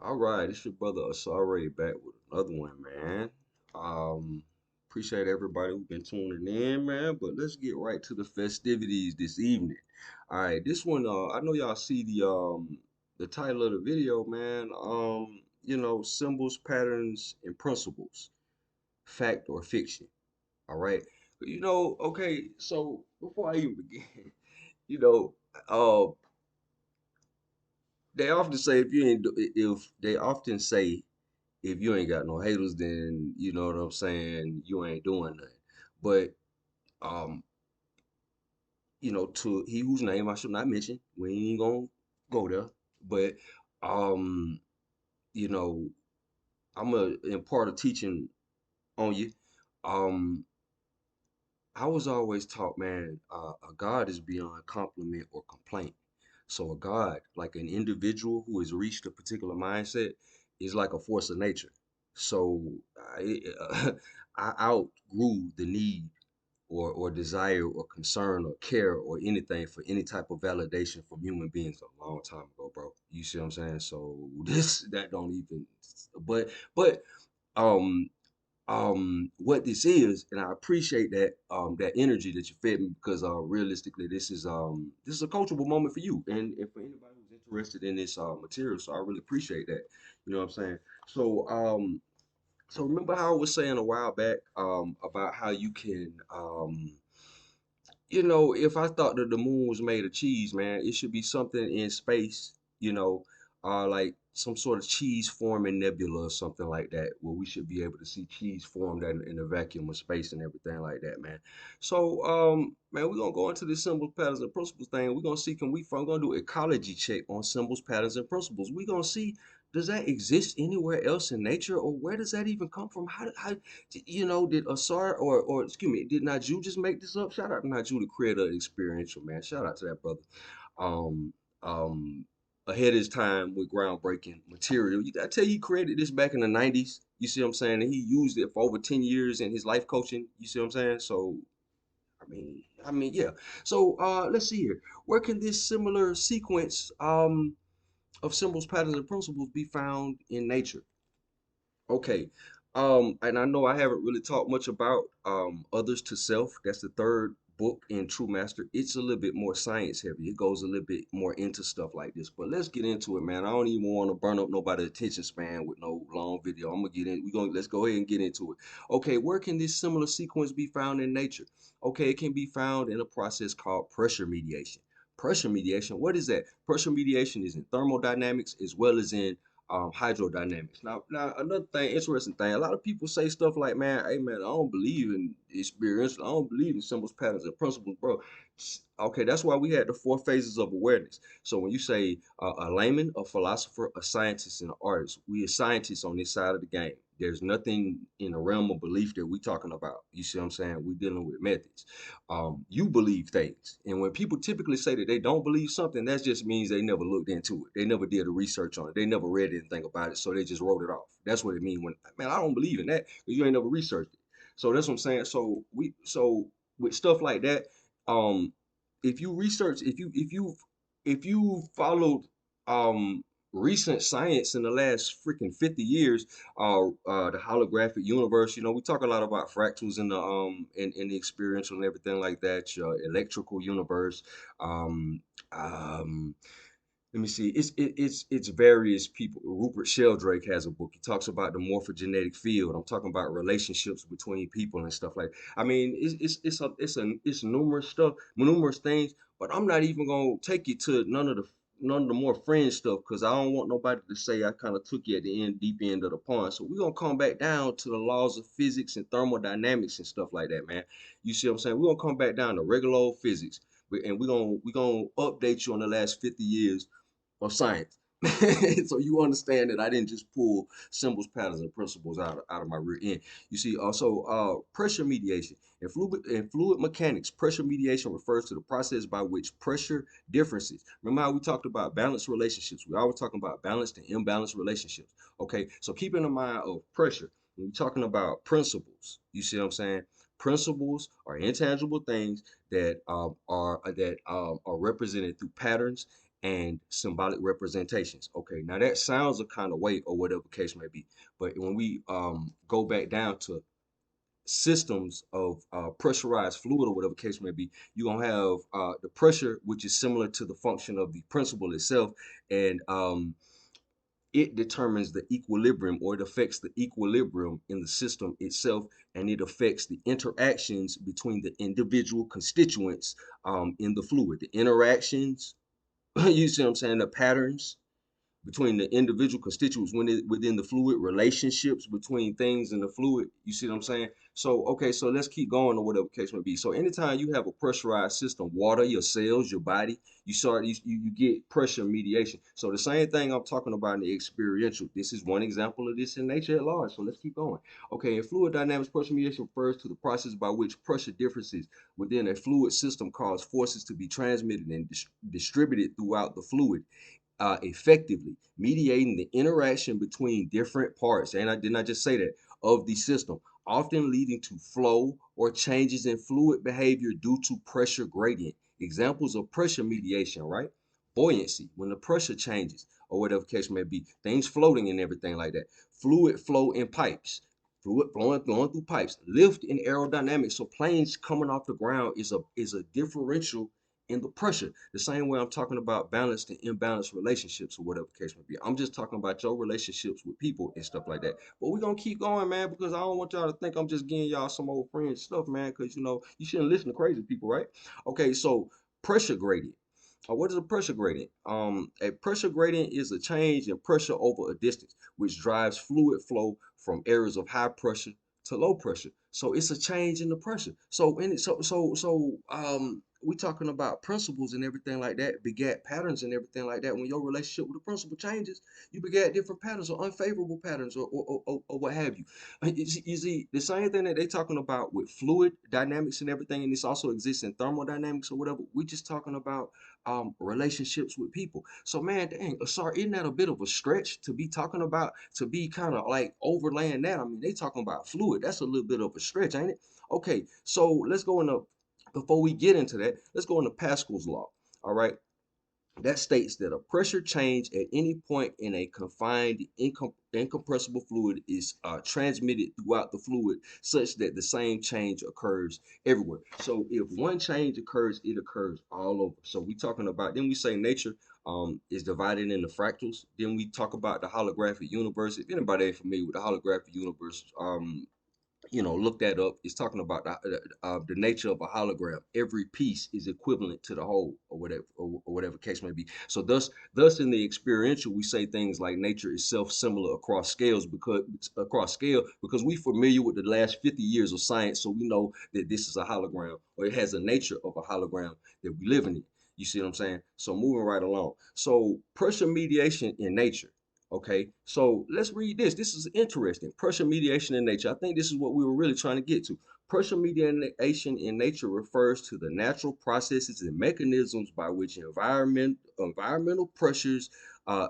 All right, it's your brother Asare back with another one, man. Um, Appreciate everybody who's been tuning in, man. But let's get right to the festivities this evening. All right, this one, I know y'all see the title of the video, man. Symbols, patterns, and principles, fact or fiction. All right. Okay. So before I even begin, you know, uh, they often say if they often say if you ain't got no haters, then you know what I'm saying, you ain't doing nothing. But um, to he whose name I should not mention, we ain't gonna go there. But um, you know, I'm gonna impart a teaching on you. Um, I was always taught, man, a God is beyond compliment or complaint. So a God, like an individual who has reached a particular mindset, is like a force of nature. So I outgrew the need or desire or concern or care or anything for any type of validation from human beings a long time ago, bro. You see what I'm saying? So this that don't even, but um what this is, and I appreciate that energy that you fed me because realistically this is a coachable moment for you and for anybody who's interested in this material. So I really appreciate that. You know what I'm saying? So so remember how I was saying a while back about how you can if I thought that the moon was made of cheese, man, it should be something in space, like some sort of cheese forming nebula or something like that, where we should be able to see cheese formed in the vacuum of space and everything like that, man. So, man, we're gonna go into this symbols, patterns, and principles thing. We're gonna see we're gonna do ecology check on symbols, patterns, and principles. We're gonna see does that exist anywhere else in nature, or where does that even come from? Did Asar or excuse me, did Naju just make this up? Shout out to Naju, the creator of Xperiential, man. Shout out to that brother. Um, um, Ahead of his time with groundbreaking material. I tell you, he created this back in the 90s. You see what I'm saying? And he used it for over 10 years in his life coaching. You see what I'm saying? So, yeah. So, let's see here. Where can this similar sequence of symbols, patterns, and principles be found in nature? Okay. And I know I haven't really talked much about Others to Self. That's the third book in True Master. It's a little bit more science heavy. It goes a little bit more into stuff like this. But let's get into it, man. I don't even want to burn up nobody's attention span with no long video. I'm gonna get in. Let's go ahead and get into it. Okay, where can this similar sequence be found in nature? Okay, it can be found in a process called pressure mediation. Pressure mediation, what is that? Pressure mediation is in thermodynamics as well as in hydrodynamics. Now another thing, interesting thing. A lot of people say stuff like, "Man, hey man, I don't believe in experiential. I don't believe in symbols, patterns, and principles, bro." Okay, that's why we had the four phases of awareness. So when you say a layman, a philosopher, a scientist, and an artist, we are scientists on this side of the game. There's nothing in the realm of belief that we talking about. You see what I'm saying? We dealing with methods. You believe things. And when people typically say that they don't believe something, that just means they never looked into it. They never did a research on it. They never read anything about it. So they just wrote it off. That's what it means when, man, I don't believe in that because you ain't never researched it. So that's what I'm saying. So with stuff like that, um, if you research, if you followed um recent science in the last freaking 50 years, the holographic universe, we talk a lot about fractals in the experiential and everything like that, your electrical universe. um um Let me see. It's various people. Rupert Sheldrake has a book. He talks about the morphogenetic field. I'm talking about relationships between people and stuff like. I mean, it's numerous stuff, numerous things. But I'm not even gonna take you to none of the more fringe stuff because I don't want nobody to say I kind of took you at the deep end of the pond. So we're gonna come back down to the laws of physics and thermodynamics and stuff like that, man. You see what I'm saying? We're gonna come back down to regular old physics, and we're gonna update you on the last 50 years of science. So you understand that I didn't just pull symbols, patterns, and principles out of my rear end. You see, also pressure mediation. In fluid mechanics, pressure mediation refers to the process by which pressure differences. Remember how we talked about balanced relationships? We always talking about balanced and imbalanced relationships. Okay, so keeping in mind of pressure, when we're talking about principles, you see what I'm saying? Principles are intangible things that are represented through patterns and symbolic representations. Okay, now that sounds a kind of way or whatever case may be, but when we go back down to systems of pressurized fluid or whatever case may be, you're gonna have the pressure, which is similar to the function of the principle itself, and it determines the equilibrium, or it affects the equilibrium in the system itself, and it affects the interactions between the individual constituents in the fluid, the interactions, you see what I'm saying, the patterns between the individual constituents within the fluid, relationships between things in the fluid. You see what I'm saying? So, okay, so let's keep going or whatever case may be. So anytime you have a pressurized system, water, your cells, your body, you get pressure mediation. So the same thing I'm talking about in the experiential. This is one example of this in nature at large. So let's keep going. Okay, in fluid dynamics, pressure mediation refers to the process by which pressure differences within a fluid system cause forces to be transmitted and distributed throughout the fluid effectively, mediating the interaction between different parts, and I did not just say that, of the system, often leading to flow or changes in fluid behavior due to pressure gradient. Examples of pressure mediation, right? Buoyancy, when the pressure changes, or whatever case may be, things floating and everything like that. Fluid flow in pipes, fluid flowing through pipes. Lift in aerodynamics, so planes coming off the ground is a differential in the pressure. The same way I'm talking about balanced and imbalanced relationships or whatever the case may be. I'm just talking about your relationships with people and stuff like that. But we're gonna keep going, man, because I don't want y'all to think I'm just getting y'all some old friends stuff, man, because you shouldn't listen to crazy people, right? Okay, so pressure gradient. What is a pressure gradient? A pressure gradient is a change in pressure over a distance, which drives fluid flow from areas of high pressure to low pressure. So it's a change in the pressure. We talking about principles and everything like that, begat patterns and everything like that. When your relationship with the principle changes, you begat different patterns or unfavorable patterns or what have you. You see, the same thing that they talking about with fluid dynamics and everything, and this also exists in thermodynamics or whatever. We just talking about relationships with people. So man, dang, sorry, isn't that a bit of a stretch to be talking about, to be kind of like overlaying that? I mean, they talking about fluid. That's a little bit of a stretch, ain't it? Okay, so let's go into, before we get into that, let's go into Pascal's law. All right, that states that a pressure change at any point in a confined incompressible fluid is transmitted throughout the fluid such that the same change occurs everywhere. So if one change occurs, it occurs all over. So we talking about, then we say nature is divided into fractals. Then we talk about the holographic universe. If anybody ain't familiar with the holographic universe, look that up. It's talking about the nature of a hologram. Every piece is equivalent to the whole, or whatever case may be. So thus in the experiential, we say things like nature is self-similar across scale because we familiar with the last 50 years of science, so we know that this is a hologram, or it has a nature of a hologram that we live in. You see what I'm saying? So moving right along. So pressure mediation in nature. Okay, so let's read this. This is interesting. Pressure mediation in nature. I think this is what we were really trying to get to. Pressure mediation in nature refers to the natural processes and mechanisms by which environmental pressures,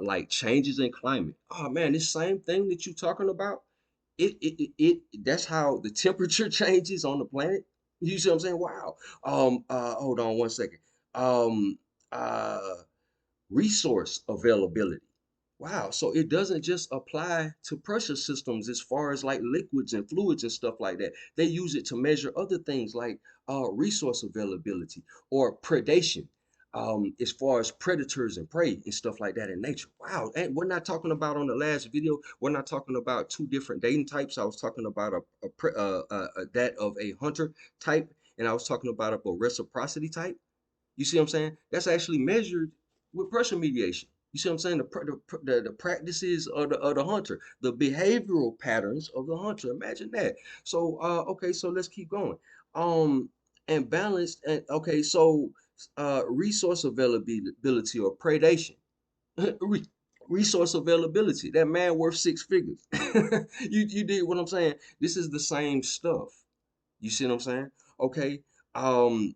like changes in climate. Oh man, this same thing that you're talking about, that's how the temperature changes on the planet. You see what I'm saying? Wow. Hold on one second. Um, uh, Resource availability. Wow. So it doesn't just apply to pressure systems as far as like liquids and fluids and stuff like that. They use it to measure other things like resource availability or predation, as far as predators and prey and stuff like that in nature. Wow. And we're not talking about, on the last video, we're not talking about two different dating types. I was talking about that of a hunter type, and I was talking about a reciprocity type. You see what I'm saying? That's actually measured with pressure mediation. You see what I'm saying? The practices of the hunter, the behavioral patterns of the hunter. Imagine that. So okay, so let's keep going. Um and balanced, and okay, so resource availability or predation. Re- Resource availability. That man worth six figures. You did what I'm saying? This is the same stuff. You see what I'm saying? Okay. Um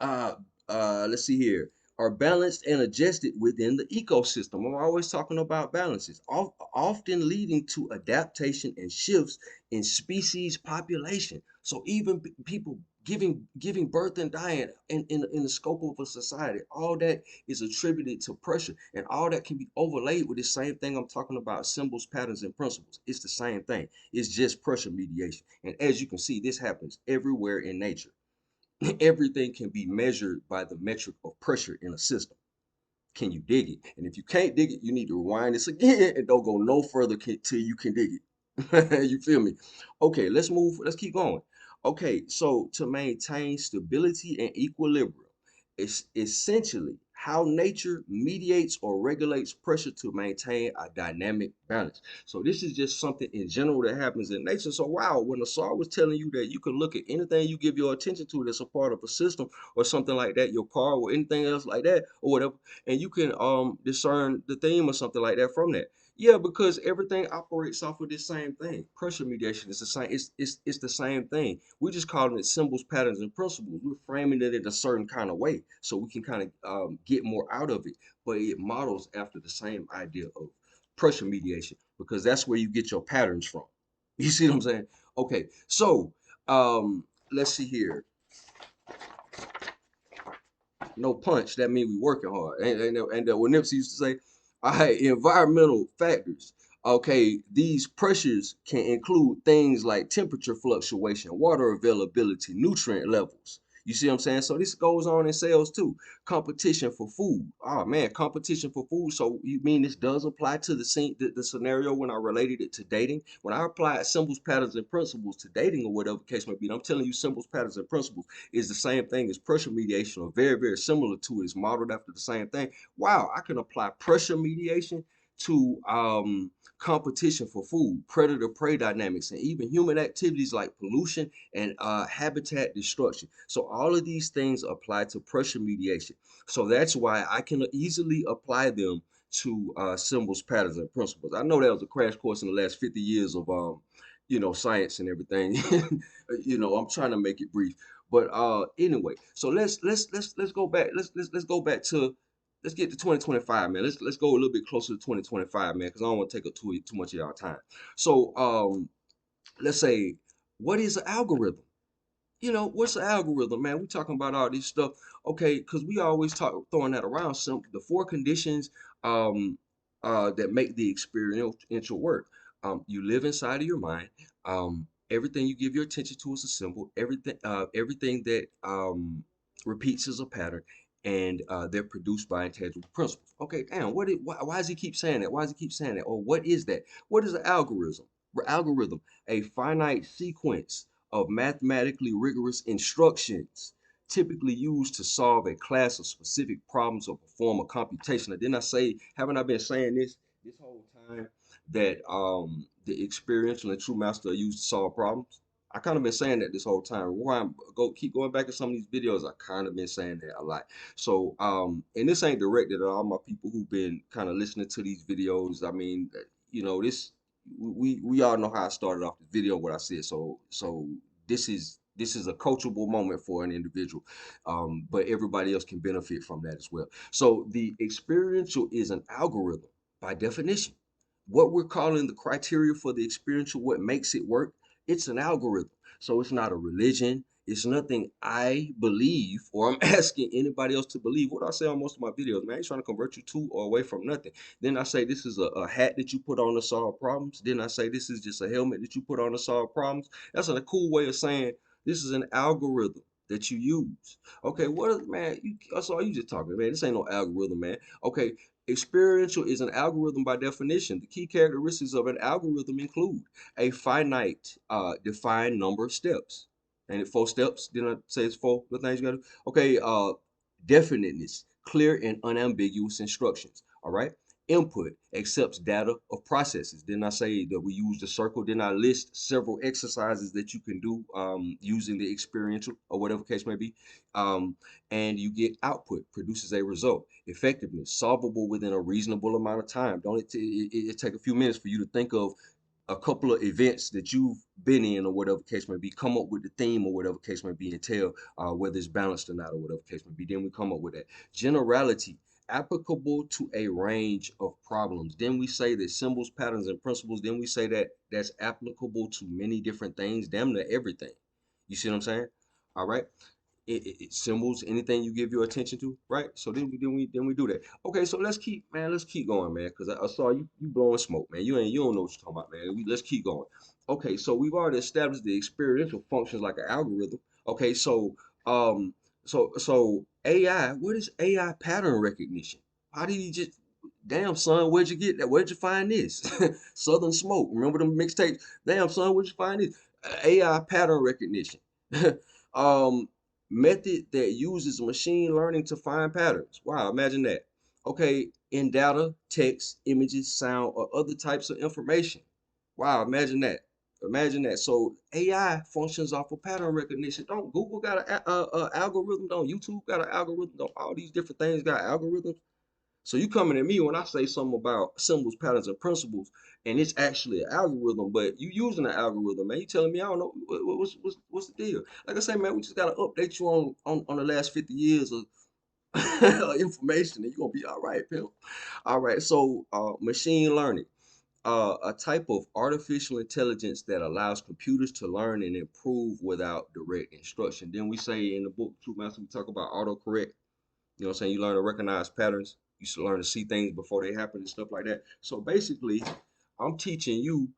uh, let's see here, are balanced and adjusted within the ecosystem. I'm always talking about balances, often leading to adaptation and shifts in species population. So even people giving birth and dying in the scope of a society. All that is attributed to pressure, and all that can be overlaid with the same thing I'm talking about: symbols, patterns, and principles. It's the same thing. It's just pressure mediation. And as you can see, this happens everywhere in nature. Everything can be measured by the metric of pressure in a system. Can you dig it? And if you can't dig it, you need to rewind this again and don't go no further till you can dig it. You feel me? Okay, let's move. Let's keep going. Okay, so to maintain stability and equilibrium, it's essentially how nature mediates or regulates pressure to maintain a dynamic balance. So this is just something in general that happens in nature. So wow, when Asar was telling you that you can look at anything you give your attention to that's a part of a system or something like that, your car or anything else like that or whatever, and you can discern the theme or something like that from that. Yeah, because everything operates off of this same thing. Pressure mediation is the same. It's the same thing. We're just calling it symbols, patterns, and principles. We're framing it in a certain kind of way so we can kind of get more out of it. But it models after the same idea of pressure mediation because that's where you get your patterns from. You see what I'm saying? Okay, so let's see here. No punch, that means we working hard. And what Nipsey used to say, all right, environmental factors. Okay, these pressures can include things like temperature fluctuation, water availability, nutrient levels. You see what I'm saying? So this goes on in sales too. Competition for food. Oh man, competition for food. So you mean this does apply to the scenario when I related it to dating? When I applied symbols, patterns, and principles to dating or whatever the case may be, I'm telling you symbols, patterns, and principles is the same thing as pressure mediation or very, very similar to it. It's modeled after the same thing. Wow, I can apply pressure mediation to competition for food, predator-prey dynamics, and even human activities like pollution and habitat destruction. So all of these things apply to pressure mediation. So that's why I can easily apply them to symbols, patterns, and principles. I know that was a crash course in the last 50 years of science and everything. I'm trying to make it brief. But anyway, so let's go back. Let's go back to let's get to 2025, man. Let's go a little bit closer to 2025, man, because I don't want to take up too much of y'all time. So let's say, what is an algorithm? What's the algorithm, man? We talking about all this stuff, okay? Because we always talk throwing that around. Some the four conditions um that make the experiential work. You live inside of your mind. Everything you give your attention to is a symbol. Everything that repeats is a pattern, and they're produced by intangible principles. Okay, damn. Why does he keep saying that? Why does he keep saying that? Or what is that? What is an algorithm? Algorithm, a finite sequence of mathematically rigorous instructions typically used to solve a class of specific problems or perform a computation. Now, didn't I say, haven't I been saying this whole time that the experiential and true master are used to solve problems? I kind of been saying that this whole time. Why I'm keep going back to some of these videos, I kind of been saying that a lot. So and this ain't directed at all my people who've been kind of listening to these videos. I mean, this we all know how I started off the video, what I said. So this is a coachable moment for an individual, but everybody else can benefit from that as well. So the experiential is an algorithm by definition. What we're calling the criteria for the experiential, what makes it work, it's an algorithm. So it's not a religion. It's nothing I believe or I'm asking anybody else to believe. What I say on most of my videos, man, I ain't trying to convert you to or away from nothing. Then I say this is a hat that you put on to solve problems. Then I say this is just a helmet that you put on to solve problems. That's a cool way of saying this is an algorithm that you use. Okay, man? That's all you just talking, man. This ain't no algorithm, man. Okay, experiential is an algorithm by definition. The key characteristics of an algorithm include a finite, defined number of steps. Ain't it 4 steps? Didn't I say it's four? The things you gotta do? Okay, definiteness, clear and unambiguous instructions. All right. Input accepts data of processes. Didn't I say that we use the circle? Didn't I list several exercises that you can do using the experiential or whatever case may be? And you get output, produces a result. Effectiveness, solvable within a reasonable amount of time. Don't it take a few minutes for you to think of a couple of events that you've been in or whatever case may be, come up with the theme or whatever case may be, and tell whether it's balanced or not or whatever case may be. Then we come up with that. Generality, applicable to a range of problems. Then we say that symbols, patterns, and principles, then we say that that's applicable to many different things, damn near everything. You see what I'm saying? All right. Symbols, anything you give your attention to, right? So then we do that. Okay, so let's keep going, man, because I saw you blowing smoke, man. You don't know what you're talking about, man. Let's keep going. Okay, so we've already established the experiential functions like an algorithm. Okay, um so AI, what is AI pattern recognition? How did you just damn son, where'd you get that? Where'd you find this? Southern Smoke. Remember the mixtape? Damn son, where'd you find this? AI pattern recognition. um Method that uses machine learning to find patterns. Wow, imagine that. Okay, in data, text, images, sound, or other types of information. Wow, imagine that. Imagine that. So AI functions off of pattern recognition. Don't Google got a algorithm? Don't YouTube got an algorithm? Don't all these different things got algorithms? So you coming at me when I say something about symbols, patterns, and principles, and it's actually an algorithm, but you using an algorithm, man. You telling me I don't know what's the deal? Like I say, man, we just gotta update you on the last 50 years of information, and you're gonna be all right, pimp. All right, so machine learning, a type of artificial intelligence that allows computers to learn and improve without direct instruction. Then we say in the book True Master, we talk about autocorrect. You know what I'm saying? You learn to recognize patterns. You should learn to see things before they happen and stuff like that. So basically, I'm teaching you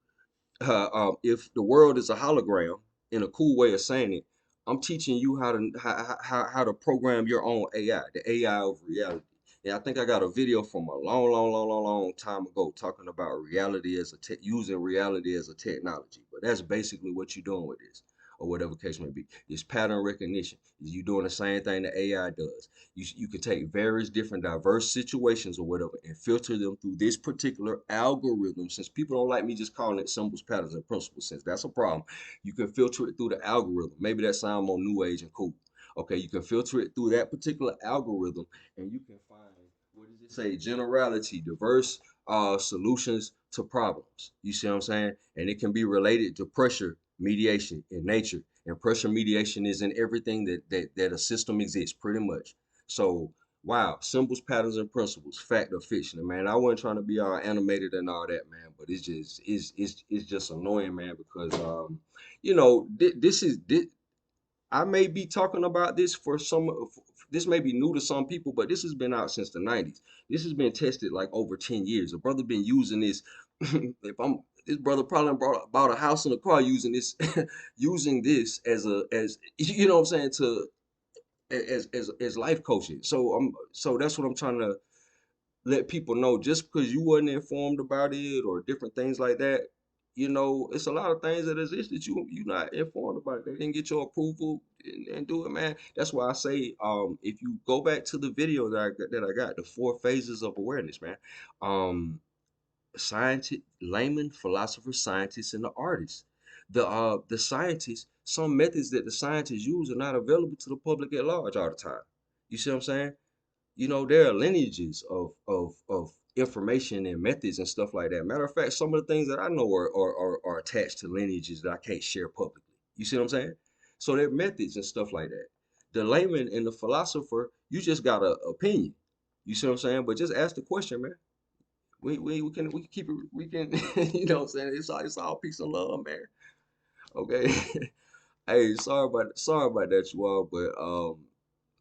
if the world is a hologram, in a cool way of saying it, I'm teaching you how to program your own AI, the AI of reality. And I think I got a video from a long time ago talking about reality as using reality as a technology. But that's basically what you're doing with this, or whatever case may be. It's pattern recognition. You doing the same thing the AI does. You can take various different diverse situations or whatever and filter them through this particular algorithm. Since people don't like me just calling it symbols, patterns, and principles, since that's a problem, you can filter it through the algorithm. Maybe that sound more new age and cool. Okay, you can filter it through that particular algorithm and you can find, what does it say, generality, diverse solutions to problems. You see what I'm saying? And it can be related to pressure mediation in nature. And pressure mediation is in everything that a system exists, pretty much. So, wow, symbols, patterns, and principles, fact or fiction, man. I wasn't trying to be all animated and all that, man, but it's just annoying, man, because this is this. I may be talking about this for some. This may be new to some people, but this has been out since the 90s. This has been tested like over 10 years. A brother been using this. If I'm This brother probably bought a house and a car using this, using this as you know what I'm saying, to as life coaching. So that's what I'm trying to let people know. Just because you wasn't informed about it or different things like that, it's a lot of things that exist that you not informed about. They didn't get your approval and do it, man. That's why I say, if you go back to the video that I got, the four phases of awareness, man. Scientist, layman, philosopher, scientist, and the artist. The scientists, some methods that the scientists use are not available to the public at large all the time. You see what I'm saying? There are lineages of information and methods and stuff like that. Matter of fact, some of the things that I know are attached to lineages that I can't share publicly. You see what I'm saying? So there are methods and stuff like that. The layman and the philosopher, you just got an opinion. You see what I'm saying? But just ask the question, man. We can keep it, we can you know what I'm saying? It's all peace and love, man. Okay. Hey, sorry about that, you all, but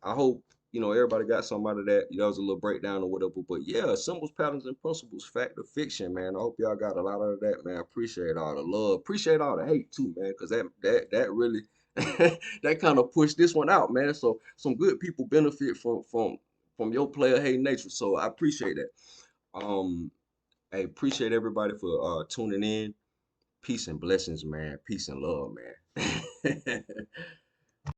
I hope everybody got something out of that. That was a little breakdown or whatever. But yeah, symbols, patterns, and principles, fact or fiction, man. I hope y'all got a lot out of that, man. Appreciate all the love, appreciate all the hate too, man, because that really that kind of pushed this one out, man. So some good people benefit from your player hate nature. So I appreciate that. Um, I appreciate everybody for tuning in. Peace and blessings, man. Peace and love, man.